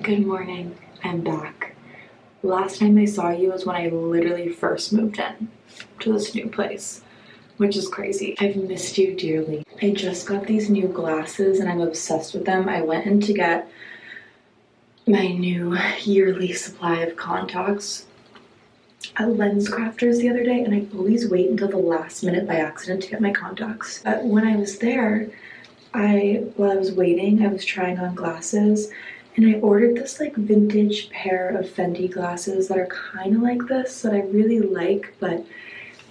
Good morning, I'm back. Last time I saw you was when I literally first moved in to this new place, which is crazy. I've missed you dearly. I just got these new glasses and I'm obsessed with them. I went in to get my new yearly supply of contacts at Lens Crafters the other day, and I always wait until the last minute by accident to get my contacts. But when I was there, while I was waiting, I was trying on glasses, and I ordered this like vintage pair of Fenty glasses that are kind of like this that I really like, but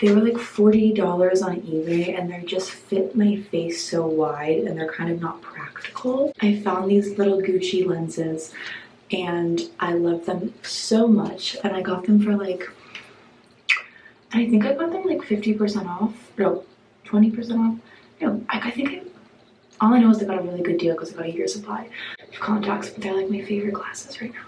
they were like $40 on eBay and they just fit my face so wide and they're kind of not practical. I found these little Gucci lenses and I love them so much, and I got them for like, I think I got them like 50% off, no, 20% off. No, I think all I know is I got a really good deal because I got a year's supply of contacts, but they're like my favorite glasses right now.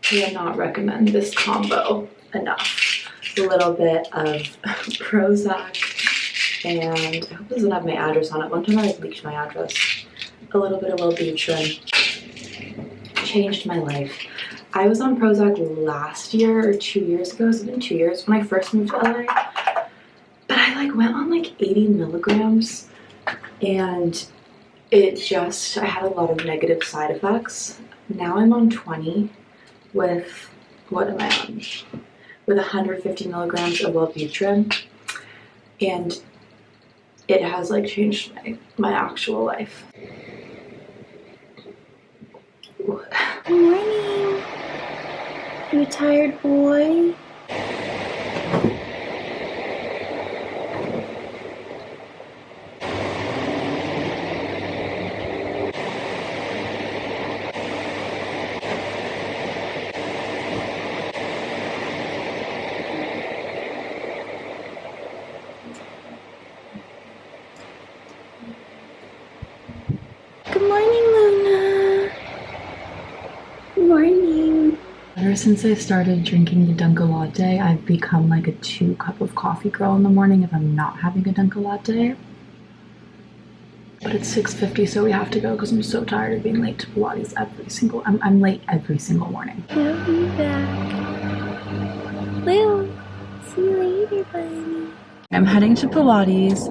Cannot recommend this combo enough. A little bit of Prozac, and I hope it doesn't have my address on it. One time I leaked my address. A little bit of Wellbutrin. Changed my life. I was on Prozac last year or 2 years ago. It's been 2 years when I first moved to LA. But I like went on like 80 milligrams and it just, I had a lot of negative side effects. Now I'm on 20 with, what am I on? With 150 milligrams of Wellbutrin, and it has like changed my actual life. Good morning, you tired boy. Good morning, Luna. Good morning. Ever since I started drinking the Dunkin' Latte, I've become like a 2-cup of coffee girl in the morning if I'm not having a Dunkin' Latte. But it's 6:50, so we have to go because I'm so tired of being late to Pilates I'm late every single morning. I'll be back. Well, see you later, buddy. I'm heading to Pilates.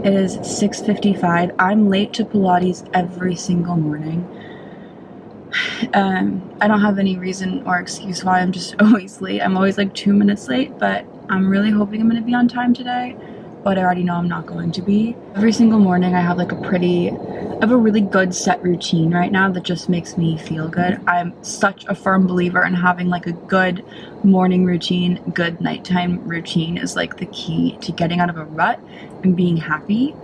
It is 6:55. I'm late to Pilates every single morning. I don't have any reason or excuse why. I'm just always late. I'm always like 2 minutes late, but I'm really hoping I'm going to be on time today. But I already know I'm not going to be. Every single morning I have like I have a really good set routine right now that just makes me feel good. I'm such a firm believer in having like a good morning routine. Good nighttime routine is like the key to getting out of a rut and being happy.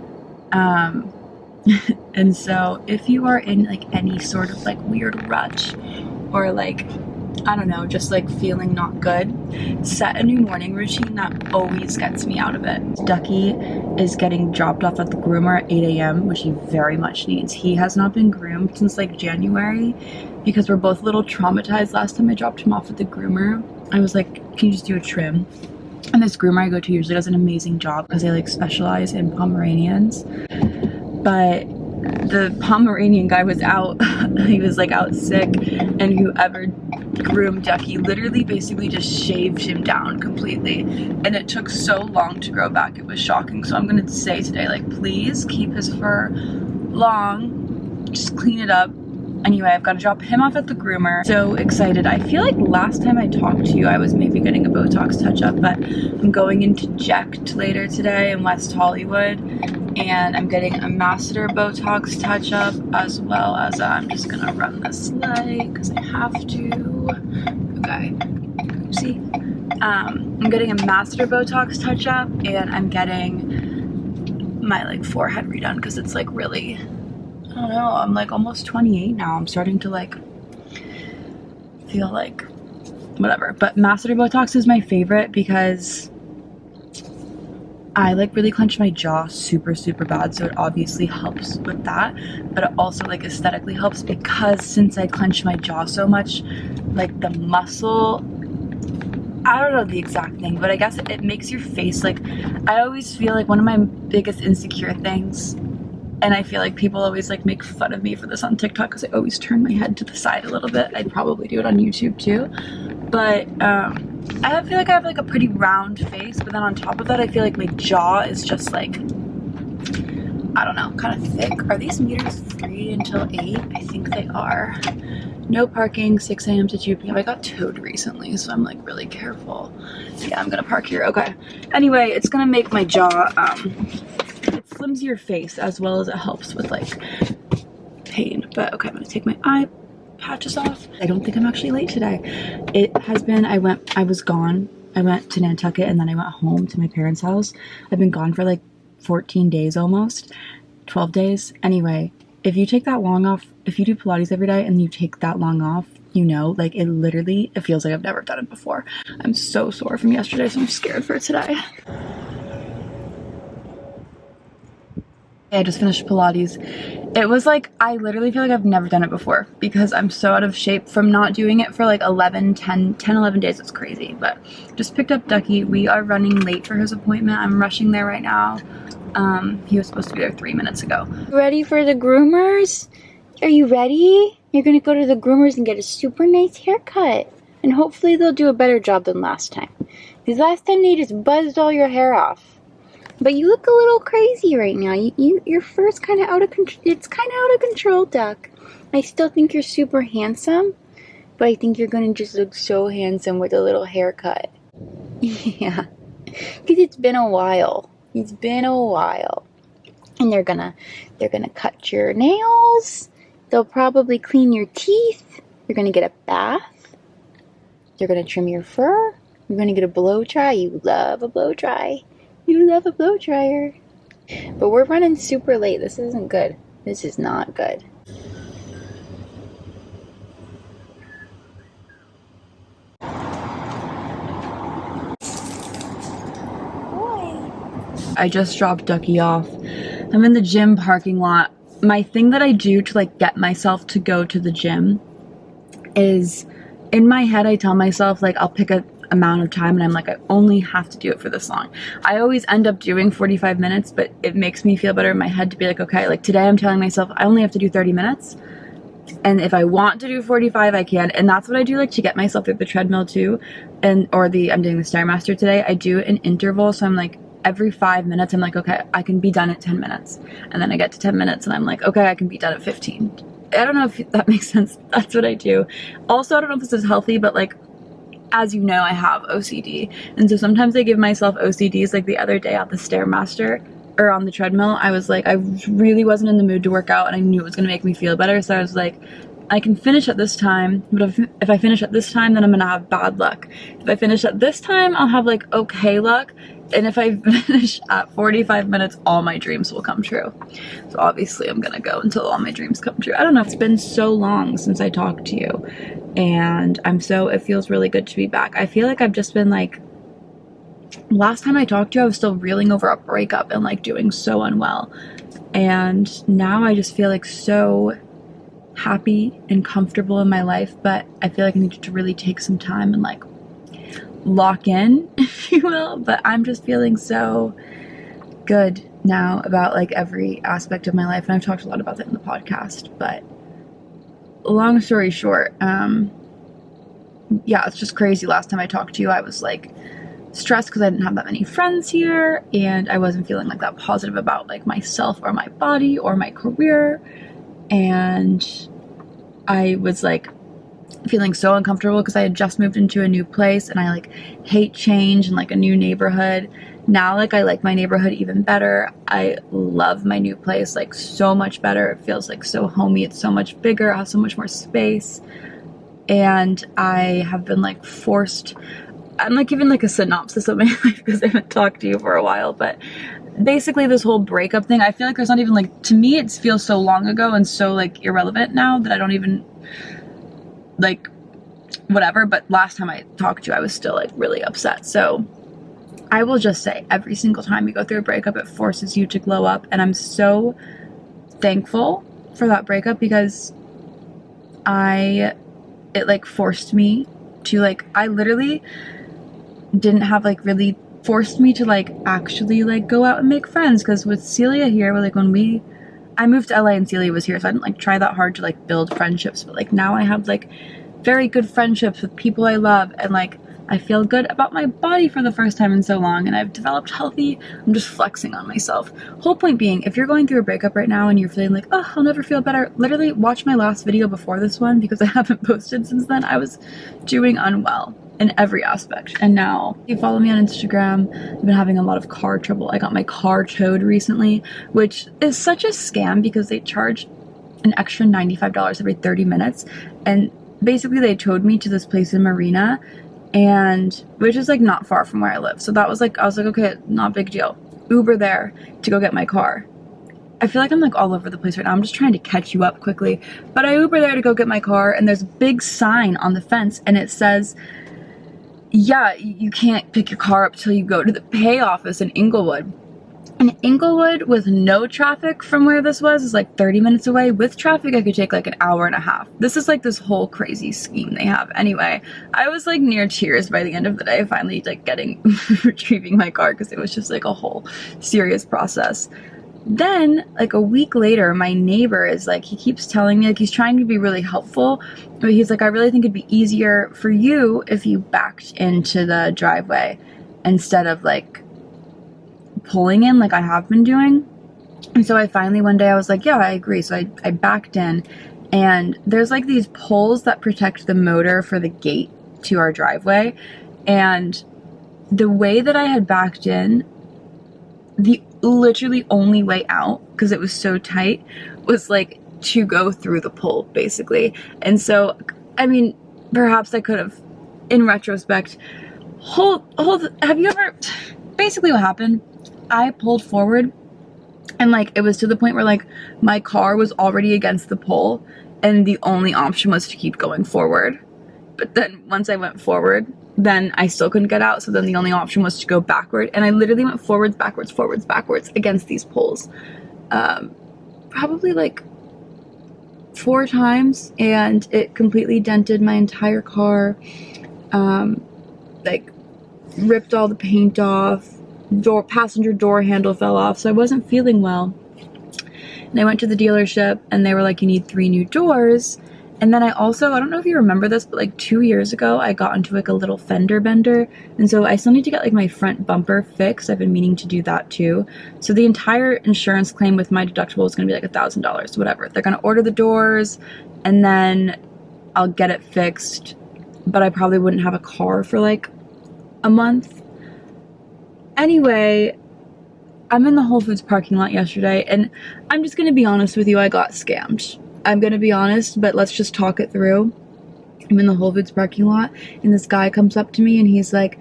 And so if you are in like any sort of like weird rut or like, I don't know, just like feeling not good, set a new morning routine that always gets me out of it. Ducky is getting dropped off at the groomer at 8 a.m, which he very much needs. He has not been groomed since like January because we're both a little traumatized. Last time I dropped him off at the groomer, I was like, can you just do a trim? And this groomer I go to usually does an amazing job because they like specialize in Pomeranians. But the Pomeranian guy was out. He was like out sick, and whoever groomed Ducky literally basically just shaved him down completely, and it took so long to grow back. It was shocking. So I'm gonna say today, like, please keep his fur long, just clean it up. Anyway, I've got to drop him off at the groomer. So excited. I feel like last time I talked to you, I was maybe getting a Botox touch-up, but I'm going into Ject later today in West Hollywood, and I'm getting a masseter Botox touch-up, as well as I'm just gonna run this leg because I have to. Okay, see? I'm getting a masseter Botox touch-up, and I'm getting my like forehead redone because it's like really, I don't know, I'm like almost 28 now. I'm starting to like feel like whatever. But masseter Botox is my favorite because I like really clench my jaw super bad, so it obviously helps with that, but it also like aesthetically helps because since I clench my jaw so much, like the muscle, I don't know the exact thing, but I guess it makes your face like, I always feel like one of my biggest insecure things, and I feel like people always like make fun of me for this on TikTok because I always turn my head to the side a little bit. I'd probably do it on YouTube too, but I feel like I have like a pretty round face, but then on top of that I feel like my jaw is just like, I don't know, kind of thick. Are these meters free until 8? I think they are. No parking, 6 a.m. to 2 p.m. I got towed recently, so I'm like really careful. Yeah, I'm gonna park here. Okay. Anyway, it's gonna make my jaw, it slims your face as well as it helps with like pain. But okay, I'm gonna take my eye patches off. I don't think I'm actually late today. It has been, I was gone. I went to Nantucket and then I went home to my parents' house. I've been gone for like 14 days almost, 12 days. Anyway, if you take that long off, if you do Pilates every day and you take that long off, you know, like it feels like I've never done it before. I'm so sore from yesterday, so I'm scared for today. I just finished Pilates. It was like, I literally feel like I've never done it before because I'm so out of shape from not doing it for like 11 days. It's crazy, but just picked up Ducky. We are running late for his appointment. I'm rushing there right now. He was supposed to be there 3 minutes ago. Ready for the groomers? Are you ready? You're gonna go to the groomers and get a super nice haircut. And hopefully they'll do a better job than last time. Because last time they just buzzed all your hair off. But you look a little crazy right now. Your fur's kind of out of control. It's kind of out of control, Duck. I still think you're super handsome, but I think you're gonna just look so handsome with a little haircut. Yeah, because it's been a while. It's been a while, and they're gonna cut your nails. They'll probably clean your teeth. You're gonna get a bath. They're gonna trim your fur. You're gonna get a blow dry. You love a blow dry. You love a blow dryer. But we're running super late. This isn't good. This is not good. Boy. I just dropped Ducky off. I'm in the gym parking lot. My thing that I do to like get myself to go to the gym is, in my head I tell myself like I'll pick a amount of time and I'm like, I only have to do it for this long. I always end up doing 45 minutes, but it makes me feel better in my head to be like, okay, like today I'm telling myself I only have to do 30 minutes. And if I want to do 45, I can. And that's what I do like to get myself through the treadmill too. I'm doing the Stairmaster today. I do an interval. So I'm like, every 5 minutes, I'm like, okay, I can be done at 10 minutes. And then I get to 10 minutes and I'm like, okay, I can be done at 15. I don't know if that makes sense. That's what I do. Also, I don't know if this is healthy, but like, as you know, I have OCD. And so sometimes I give myself OCDs. Like the other day at the Stairmaster or on the treadmill, I was like, I really wasn't in the mood to work out and I knew it was going to make me feel better. So I was like, I can finish at this time, but if I finish at this time, then I'm going to have bad luck. If I finish at this time, I'll have like okay luck. And if I finish at 45 minutes, all my dreams will come true. So obviously I'm going to go until all my dreams come true. I don't know. It's been so long since I talked to you. And it feels really good to be back. I feel like I've just been like, last time I talked to you, I was still reeling over a breakup and like doing so unwell. And now I just feel like so happy and comfortable in my life, but I feel like I need to really take some time and like lock in, if you will. But I'm just feeling so good now about like every aspect of my life. And I've talked a lot about that in the podcast, but long story short, yeah, it's just crazy. Last time I talked to you, I was like stressed because I didn't have that many friends here and I wasn't feeling like that positive about like myself or my body or my career. And I was like feeling so uncomfortable because I had just moved into a new place and I like hate change and like a new neighborhood. Now like I like my neighborhood even better. I love my new place like so much better. It feels like so homey. It's so much bigger. I have so much more space. And I have been like forced, I'm like giving like a synopsis of my life because I haven't talked to you for a while, but basically this whole breakup thing, I feel like there's not even like, to me it feels so long ago and so like irrelevant now that I don't even like whatever. But last time I talked to you, I was still like really upset. So I will just say, every single time you go through a breakup, it forces you to glow up. And I'm so thankful for that breakup because it like forced me to like, I literally didn't have like really forced me to like actually like go out and make friends. Because with Celia here, like when I moved to LA and Celia was here, so I didn't like try that hard to like build friendships, but like now I have like very good friendships with people I love, and like I feel good about my body for the first time in so long, and I've developed healthy. I'm just flexing on myself. Whole point being, if you're going through a breakup right now and you're feeling like, oh, I'll never feel better, literally watch my last video before this one because I haven't posted since then. I was doing unwell in every aspect, and now if you follow me on Instagram, I've been having a lot of car trouble. I got my car towed recently, which is such a scam because they charge an extra $95 every 30 minutes, and basically they towed me to this place in Marina, and which is like not far from where I live. So that was like, I was like, okay, not a big deal. Uber there to go get my car. I feel like I'm like all over the place right now. I'm just trying to catch you up quickly. But I Uber there to go get my car, and there's a big sign on the fence, and it says, yeah, you can't pick your car up till you go to the pay office in Inglewood. And Inglewood with no traffic from where this was is like 30 minutes away. With traffic, I could take like an hour and a half. This is like this whole crazy scheme they have. Anyway, I was like near tears by the end of the day, finally like retrieving my car, because it was just like a whole serious process. Then like a week later, my neighbor is like, he keeps telling me, like he's trying to be really helpful, but he's like, I really think it'd be easier for you if you backed into the driveway instead of like pulling in like I have been doing. And so I finally one day I was like, yeah, I agree. So I backed in, and there's like these poles that protect the motor for the gate to our driveway. And the way that I had backed in, the literally only way out, because it was so tight, was like to go through the pole basically. And so, I mean, perhaps I could have, in retrospect, have you ever, basically what happened, I pulled forward, and like it was to the point where like my car was already against the pole, and the only option was to keep going forward. But then once I went forward, then I still couldn't get out, so then the only option was to go backward, and I literally went forwards, backwards against these poles, probably like 4 times, and it completely dented my entire car, like ripped all the paint off, passenger door handle fell off, so I wasn't feeling well. And I went to the dealership, and they were like, you need 3 new doors. And then I also, I don't know if you remember this, but like 2 years ago, I got into like a little fender bender. And so I still need to get like my front bumper fixed. I've been meaning to do that too. So the entire insurance claim with my deductible is going to be like $1,000, whatever. They're going to order the doors, and then I'll get it fixed. But I probably wouldn't have a car for like a month. Anyway, I'm in the Whole Foods parking lot yesterday, and I'm just going to be honest with you, I got scammed. I'm gonna be honest, but let's just talk it through. I'm in the Whole Foods parking lot, and this guy comes up to me, and he's like,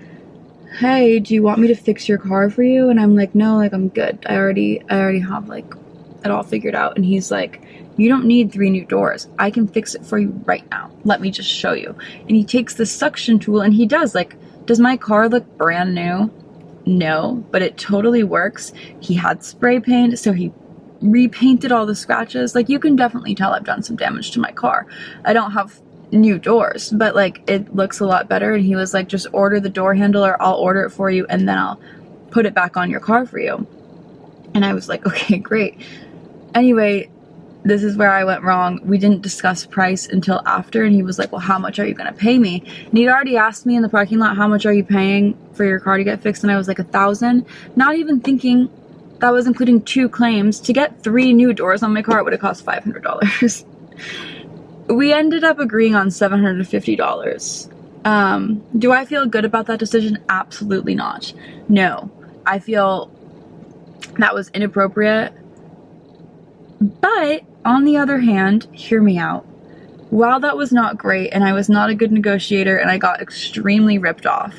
hey, do you want me to fix your car for you? And I'm like, no, like I'm good. I already have like it all figured out. And he's like, you don't need 3 new doors. I can fix it for you right now. Let me just show you. And he takes the suction tool, and he does my car look brand new? No, but it totally works. He had spray paint, so he repainted all the scratches. Like, you can definitely tell I've done some damage to my car. I don't have new doors, but like it looks a lot better. And he was like, just order the door handle, or I'll order it for you, and then I'll put it back on your car for you. And I was like, okay, great. Anyway, this is where I went wrong. We didn't discuss price until after, and he was like, well, how much are you gonna pay me? And he'd already asked me in the parking lot, how much are you paying for your car to get fixed? And I was like, $1,000, not even thinking that was including 2 claims. To get 3 new doors on my car, it would have cost $500. We ended up agreeing on $750. Do I feel good about that decision? Absolutely not. No, I feel that was inappropriate. But on the other hand, hear me out. While that was not great, and I was not a good negotiator, and I got extremely ripped off,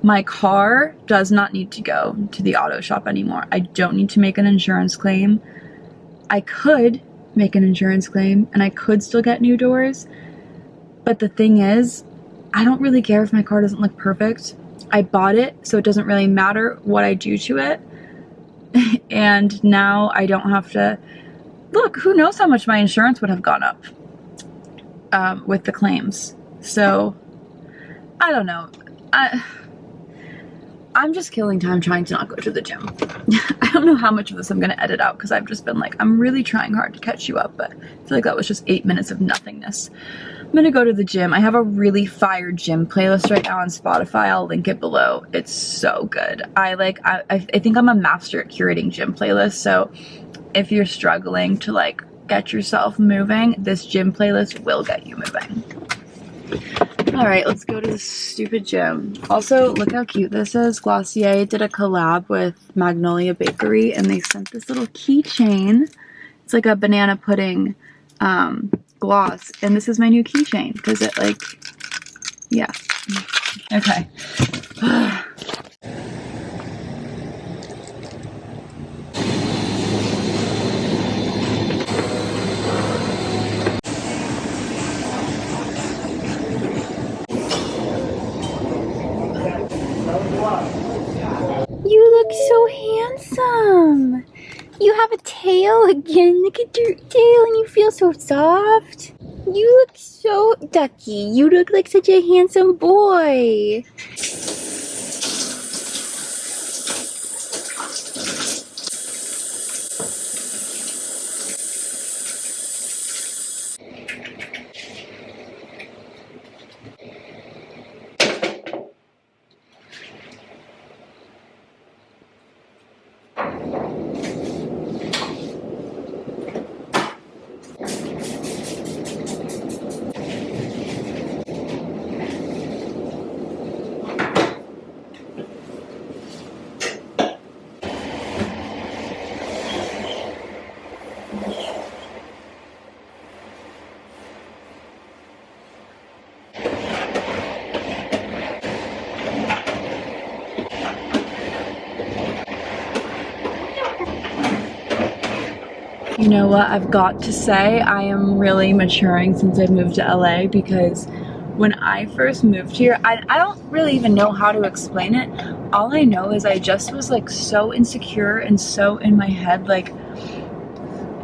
my car does not need to go to the auto shop anymore. I don't need to make an insurance claim. I could make an insurance claim, and I could still get new doors. But the thing is, I don't really care if my car doesn't look perfect. I bought it, so it doesn't really matter what I do to it. And now I don't have to look. Who knows how much my insurance would have gone up with the claims. So I don't know. I'm just killing time trying to not go to the gym. I don't know how much of this I'm going to edit out because I've just been like, I'm really trying hard to catch you up, but I feel like that was just 8 minutes of nothingness. I'm going to go to the gym. I have a really fire gym playlist right now on Spotify. I'll link it below. It's so good. I think I'm a master at curating gym playlists. So if you're struggling to like get yourself moving, this gym playlist will get you moving. All right, let's go to the stupid gym. Also, look how cute this is. Glossier did a collab with Magnolia Bakery, and they sent this little keychain. It's like a banana pudding gloss, and this is my new keychain because it like, yeah. Okay. You look so handsome. You have a tail again. Look at your tail and you feel so soft. You look so Ducky. You look like such a handsome boy. You know what, I've got to say I am really maturing since I moved to LA, because when I first moved here, I don't really even know how to explain it. All I know is I just was like so insecure and so in my head, like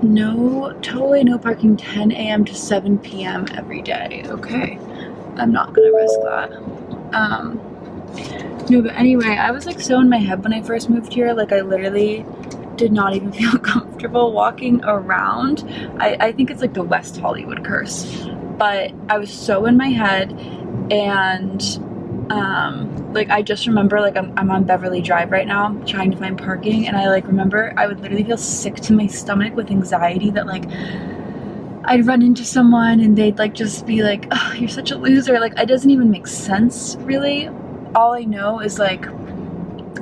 totally no parking 10 a.m. to 7 p.m. every day. Okay, I'm not gonna risk that. No, but anyway, I was like so in my head when I first moved here, like I literally did not even feel comfortable walking around. I think it's like the West Hollywood curse, but I was so in my head, and like I just remember like I'm on Beverly Drive right now trying to find parking, and I like remember I would literally feel sick to my stomach with anxiety that like I'd run into someone and they'd like just be like, oh, you're such a loser. Like it doesn't even make sense really. All I know is like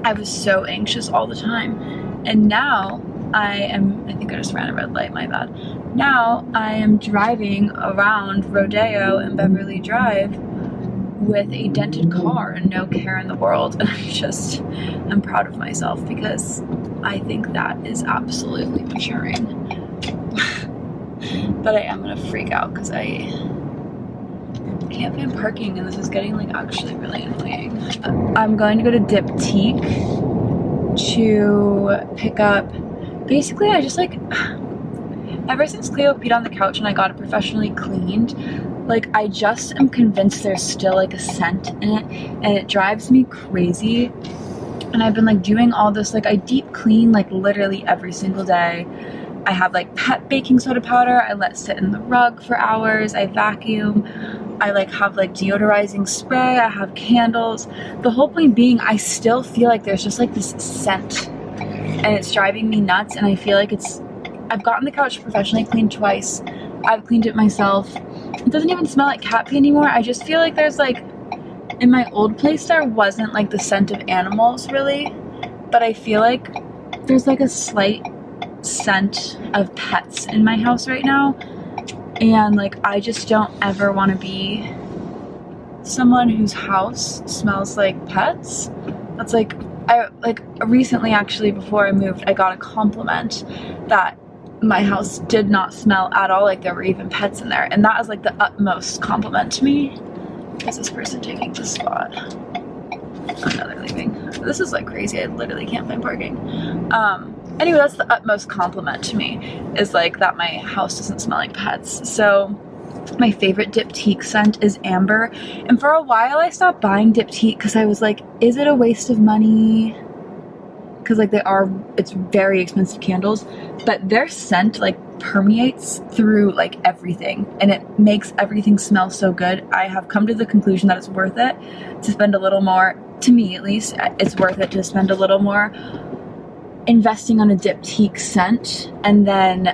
I was so anxious all the time. And now I think I just ran a red light, my bad. Now I am driving around Rodeo and Beverly Drive with a dented car and no care in the world. And I'm proud of myself because I think that is absolutely maturing. But I am gonna freak out because I can't find parking and this is getting like actually really annoying. I'm going to go to Diptyque to pick up, basically I just like, ever since Cleo peed on the couch and I got it professionally cleaned, like I just am convinced there's still like a scent in it, and it drives me crazy. And I've been like doing all this, like I deep clean like literally every single day. I have like pet baking soda powder I let sit in the rug for hours, I vacuum, I like have like deodorizing spray, I have candles. The whole point being I still feel like there's just like this scent and it's driving me nuts, and I feel like I've gotten the couch professionally cleaned twice. I've cleaned it myself. It doesn't even smell like cat pee anymore. I just feel like there's like, in my old place there wasn't like the scent of animals really, but I feel like there's like a slight scent of pets in my house right now. And like I just don't ever want to be someone whose house smells like pets. That's like, I like recently actually before I moved I got a compliment that my house did not smell at all like there were even pets in there, and that is like the utmost compliment to me. Is this person taking the spot? Oh no, they're leaving. This is like crazy. I literally can't find parking. Anyway, that's the utmost compliment to me, is like that my house doesn't smell like pets. So my favorite Diptyque scent is amber, and for a while I stopped buying Diptyque because I was like, is it a waste of money? Because like it's very expensive candles, but their scent like permeates through like everything, and it makes everything smell so good. I have come to the conclusion that it's worth it to spend a little more, to me at least, it's worth it to spend a little more investing on a Diptyque scent, and then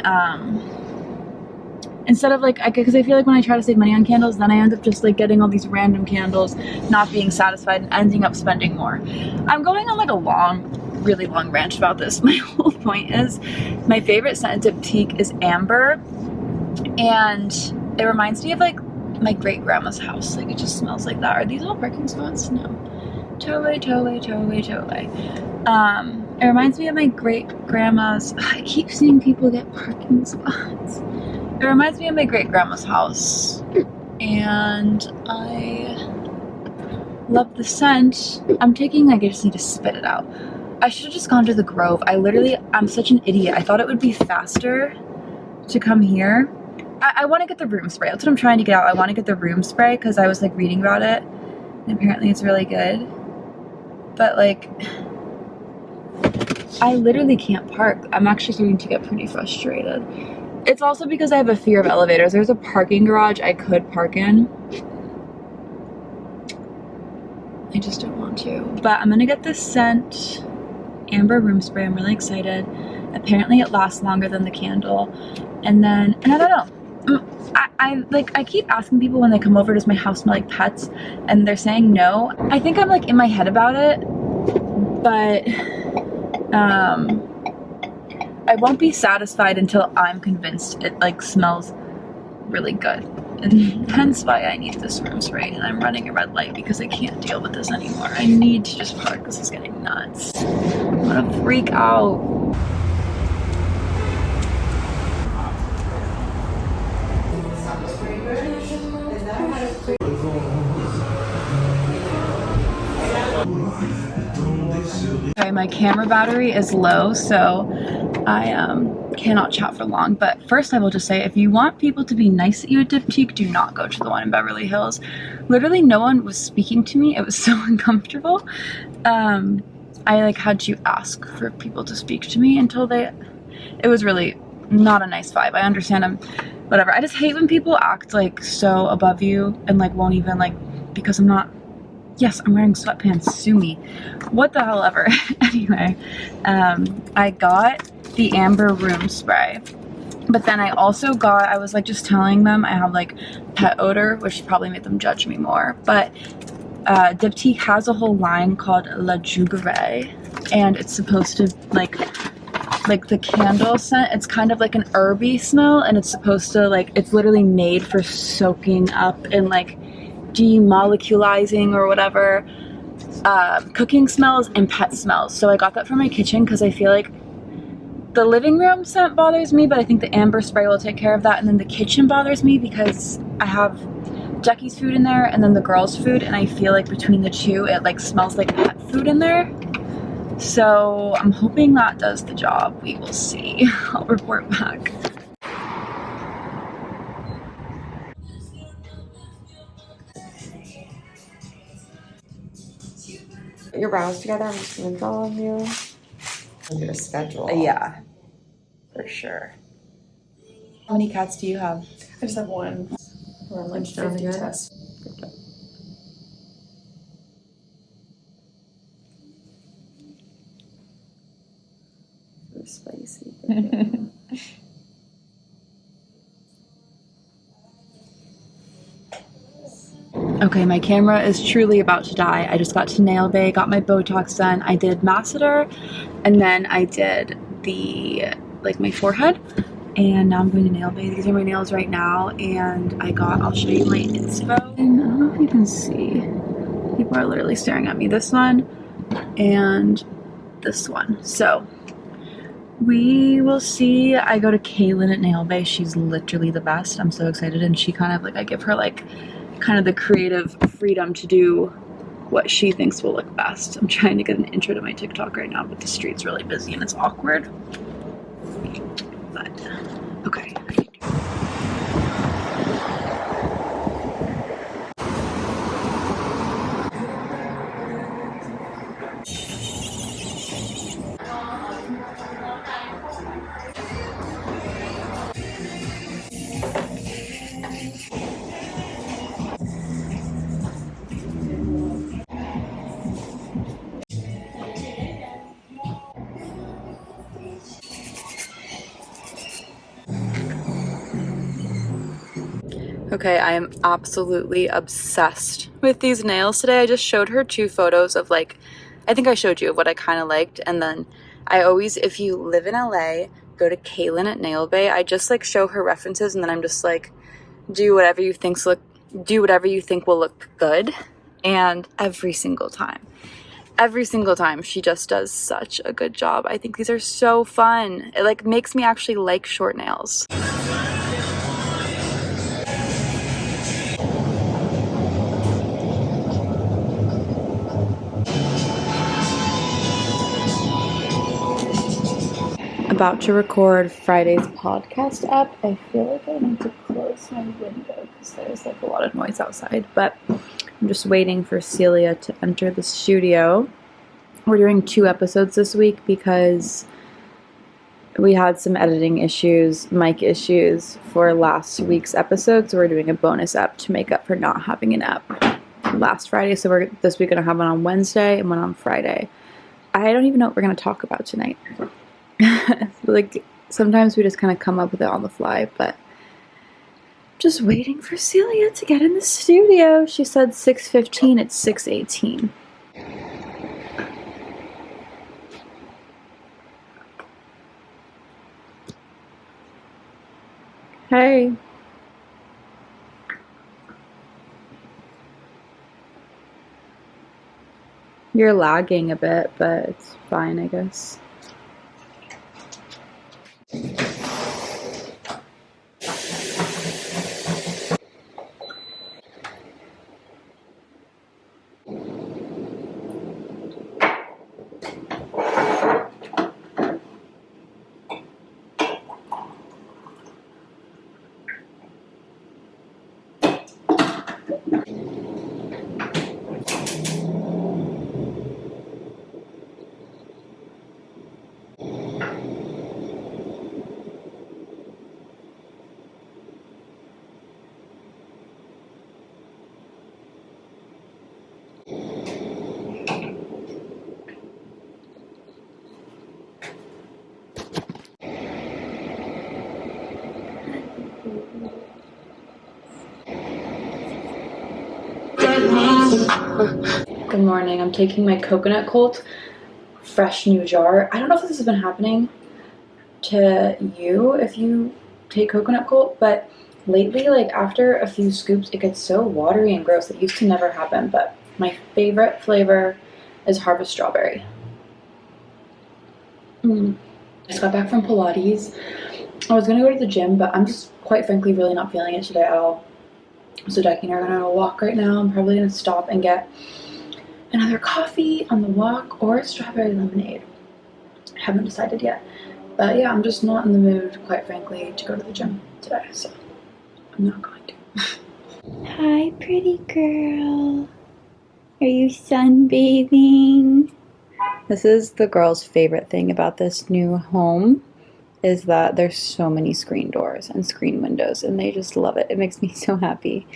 instead of like, because I feel like when I try to save money on candles, then I end up just like getting all these random candles, not being satisfied, and ending up spending more. I'm going on like a really long rant about this. My whole point is, my favorite scent of Diptyque is amber, and it reminds me of like my great grandma's house. Like it just smells like that. Are these all parking spots? No. Totally. It reminds me of my great grandma's. I keep seeing people get parking spots. It reminds me of my great grandma's house, and I love the scent. I just need to spit it out. I should have just gone to the Grove. I'm such an idiot. I thought it would be faster to come here. I want to get the room spray. That's what I'm trying to get out. I want to get the room spray because I was like reading about it, and apparently it's really good. But like, I literally can't park. I'm actually starting to get pretty frustrated. It's also because I have a fear of elevators. There's a parking garage I could park in. I just don't want to. But I'm gonna get this scent, amber room spray. I'm really excited. Apparently it lasts longer than the candle. And I don't know. I keep asking people when they come over, does my house smell like pets? And they're saying no. I think I'm like in my head about it, but I won't be satisfied until I'm convinced it like smells really good. And hence why I need this room spray, and I'm running a red light because I can't deal with this anymore. I need to just park. This is getting nuts. I'm gonna freak out. Okay, my camera battery is low, so I cannot chat for long. But first I will just say, if you want people to be nice at you at Diptyque, do not go to the one in Beverly Hills. Literally no one was speaking to me. It was so uncomfortable. I like had to ask for people to speak to me until it was really not a nice vibe. I understand whatever. I just hate when people act like so above you and like won't even like, because I'm not. Yes, I'm wearing sweatpants, sue me. What the hell ever. Anyway, I got the amber room spray, but then I also I was like just telling them I have like pet odor, which probably made them judge me more, but Diptyque has a whole line called La Jugere, and it's supposed to like the candle scent, it's kind of like an herby smell, and it's supposed to like, it's literally made for soaking up and like demoleculizing or whatever cooking smells and pet smells. So I got that for my kitchen because I feel like the living room scent bothers me, but I think the amber spray will take care of that. And then the kitchen bothers me because I have Ducky's food in there and then the girls' food, and I feel like between the two it like smells like pet food in there. So I'm hoping that does the job. We will see. I'll report back. Your brows together, I'm just gonna go on you. And get a schedule. Yeah, for sure. How many cats do you have? I just have one. We're on like 50 tests. Spicy. Okay, my camera is truly about to die. I just got to Nail Bay, got my Botox done. I did masseter, and then I did my forehead, and now I'm going to Nail Bay. These are my nails right now, and I'll show you my inspo. And I don't know if you can see. People are literally staring at me. This one and this one. So we will see. I go to Kaylin at Nail Bay. She's literally the best. I'm so excited, and she kind of like, I give her like kind of the creative freedom to do what she thinks will look best. I'm trying to get an intro to my TikTok right now, but the street's really busy and it's awkward. But, okay. Okay, I am absolutely obsessed with these nails today. I just showed her 2 photos of like, I think I showed you of what I kind of liked. And then I always, if you live in LA, go to Kaylin at Nail Bay. I just like show her references and then I'm just like, do whatever you think will look good. And every single time she just does such a good job. I think these are so fun. It like makes me actually like short nails. About to record Friday's podcast up. I feel like I need to close my window because there's like a lot of noise outside, but I'm just waiting for Celia to enter the studio. We're doing 2 episodes this week because we had some editing issues, mic issues for last week's episode, so we're doing a bonus ep to make up for not having an ep last Friday. So we're this week going to have one on Wednesday and one on Friday. I don't even know what we're going to talk about tonight. Like, sometimes we just kind of come up with it on the fly, but just waiting for Celia to get in the studio. She said 6:15, it's 6:18. Hey. You're lagging a bit, but it's fine, I guess. Good morning. I'm taking my coconut colt, fresh new jar. I don't know if this has been happening to you if you take coconut colt, but lately, like after a few scoops, it gets so watery and gross. It used to never happen, but my favorite flavor is harvest strawberry. I just got back from Pilates. I was gonna go to the gym, but I'm just quite frankly really not feeling it today at all. So Ducky and I are gonna walk right now. I'm probably gonna stop and get another coffee on the walk or strawberry lemonade. I haven't decided yet. But yeah, I'm just not in the mood, quite frankly, to go to the gym today, so I'm not going to. Hi, pretty girl. Are you sunbathing? This is the girl's favorite thing about this new home, is that there's so many screen doors and screen windows, and they just love it. It makes me so happy.